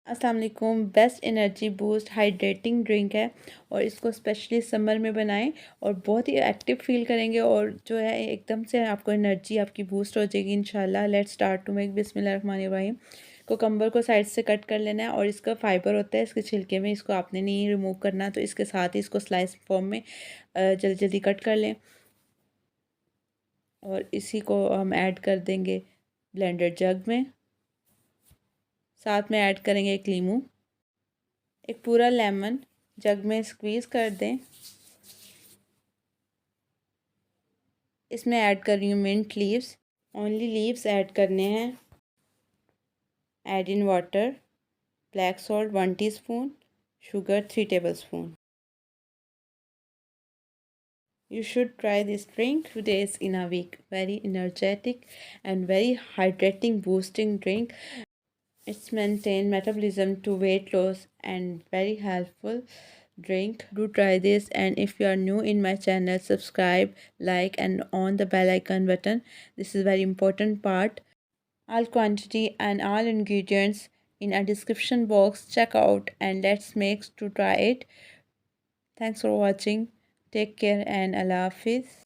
अस्सलाम वालेकुम। Best energy boost hydrating drink है और इसको स्पेशली समर में बनाएं और बहुत ही एक्टिव फील करेंगे और जो है एकदम से आपको एनर्जी आपकी बूस्ट हो जाएगी इंशाल्लाह। लेट्स स्टार्ट टू मेक बिस्मिल्लाहिर्रहमानिर्रहीम। कुकम्बर को साइड से कट कर लेना है और इसका फाइबर होता है इसके छिलके में, इसको आपने नहीं रिमूव करना, तो इसके साथ ही इसको स्लाइस फॉर्म में जल्दी जल्दी कट कर लें और इसी को हम ऐड कर देंगे ब्लेंडर जग में। साथ में ऐड करेंगे एक लीमू, एक पूरा लेमन जग में स्क्वीज़ कर दें। इसमें ऐड कर रही हूँ mint leaves, only leaves add करने हैं। Add in water, black salt 1 teaspoon, sugar 3 tablespoon. You should try this drink 2 days in a week. Very energetic and very hydrating boosting drink. It's maintain metabolism to weight loss and very helpful drink. Do try this, and if you are new in my channel, subscribe, like and on the bell icon button. This is very important part. All quantity and all ingredients in a description box. Check out and let's make to try it. Thanks for watching. Take care and Allah Hafiz.